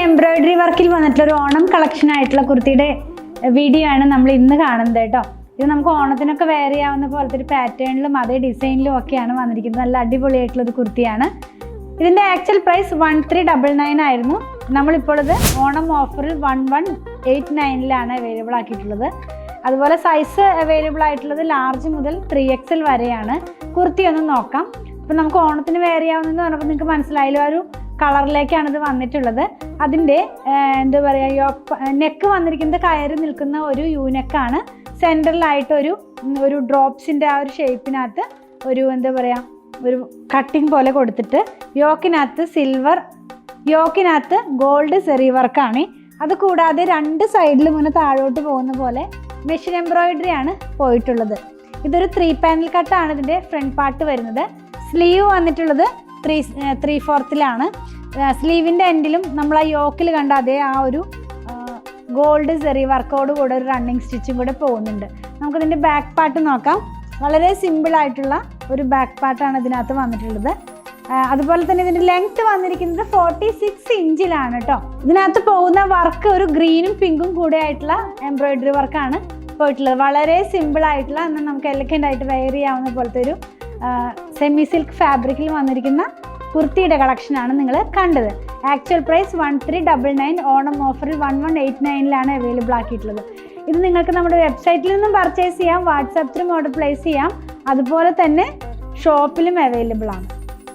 Embroidery വർക്കിൽ വന്നിട്ടുള്ള ഒരു ഓണം കളക്ഷൻ ആയിട്ടുള്ള കുർത്തിയുടെ വീഡിയോ ആണ് നമ്മൾ ഇന്ന് കാണുന്നത് കേട്ടോ. ഇത് നമുക്ക് ഓണത്തിനൊക്കെ വെയർ ചെയ്യാവുന്ന പോലത്തെ ഒരു പാറ്റേണിലും അതേ ഡിസൈനിലും ഒക്കെയാണ് വന്നിരിക്കുന്നത്. നല്ല അടിപൊളിയായിട്ടുള്ള ഒരു കുർത്തിയാണ്. ഇതിൻ്റെ ആക്ച്വൽ പ്രൈസ് 1399 ആയിരുന്നു. നമ്മളിപ്പോൾ ഇത് ഓണം ഓഫറിൽ 1189 അവൈലബിൾ ആക്കിയിട്ടുള്ളത്. അതുപോലെ സൈസ് അവൈലബിൾ ആയിട്ടുള്ളത് ലാർജ് മുതൽ 3XL വരെയാണ്. കുർത്തി ഒന്ന് നോക്കാം. ഇപ്പം നമുക്ക് ഓണത്തിന് വെയർ ചെയ്യാവുന്നതെന്ന് പറഞ്ഞപ്പോൾ നിങ്ങൾക്ക് മനസ്സിലായാലും ഒരു കളറിലേക്കാണ് ഇത് വന്നിട്ടുള്ളത്. അതിൻ്റെ എന്താ പറയുക, നെക്ക് വന്നിരിക്കുന്നത് കയറി നിൽക്കുന്ന ഒരു യൂനെക്കാണ്. സെൻറ്ററിലായിട്ടൊരു ഡ്രോപ്സിൻ്റെ ആ ഒരു ഷേപ്പിനകത്ത് ഒരു എന്താ പറയുക, ഒരു കട്ടിങ് പോലെ കൊടുത്തിട്ട് യോക്കിനകത്ത് ഗോൾഡ് സെറി വർക്കാണ്. അത് കൂടാതെ രണ്ട് സൈഡിലും ഇങ്ങനെ താഴോട്ട് പോകുന്ന പോലെ മെഷീൻ എംബ്രോയിഡറി ആണ് പോയിട്ടുള്ളത്. ഇതൊരു 3 പാനൽ കട്ടാണ് ഇതിൻ്റെ ഫ്രണ്ട് പാർട്ട് വരുന്നത്. സ്ലീവ് വന്നിട്ടുള്ളത് 3/4 സ്ലീവിൻ്റെ എൻഡിലും നമ്മൾ ആ യോക്കിൽ കണ്ട അതേ ആ ഒരു ഗോൾഡ് സെറി വർക്കോട് കൂടെ ഒരു റണ്ണിങ് സ്റ്റിച്ചും കൂടെ പോകുന്നുണ്ട്. നമുക്കിതിൻ്റെ ബാക്ക് പാർട്ട് നോക്കാം. വളരെ സിമ്പിളായിട്ടുള്ള ഒരു ബാക്ക് പാർട്ടാണ് ഇതിനകത്ത് വന്നിട്ടുള്ളത്. അതുപോലെ തന്നെ ഇതിൻ്റെ ലെങ്ത് വന്നിരിക്കുന്നത് 46 ഇഞ്ചിലാണ് കേട്ടോ. ഇതിനകത്ത് പോകുന്ന വർക്ക് ഒരു ഗ്രീനും പിങ്കും കൂടെ ആയിട്ടുള്ള എംബ്രോയിഡറി വർക്കാണ് പോയിട്ടുള്ളത്. വളരെ സിമ്പിളായിട്ടുള്ള, എന്നാൽ നമുക്ക് എലഗൻ്റ് ആയിട്ട് വെയർ ചെയ്യാവുന്ന പോലത്തെ ഒരു സെമി സിൽക്ക് ഫാബ്രിക്കിൽ വന്നിരിക്കുന്ന കുർത്തിയുടെ കളക്ഷനാണ് നിങ്ങൾ കണ്ടത്. ആക്ച്വൽ പ്രൈസ് 1399, ഓണം ഓഫറിൽ 1189 അവൈലബിൾ ആക്കിയിട്ടുള്ളത്. ഇത് നിങ്ങൾക്ക് നമ്മുടെ വെബ്സൈറ്റിൽ നിന്നും പർച്ചേസ് ചെയ്യാം, വാട്സാപ്പിലും ഓർഡർ പ്ലേസ് ചെയ്യാം, അതുപോലെ തന്നെ ഷോപ്പിലും അവൈലബിൾ ആണ്.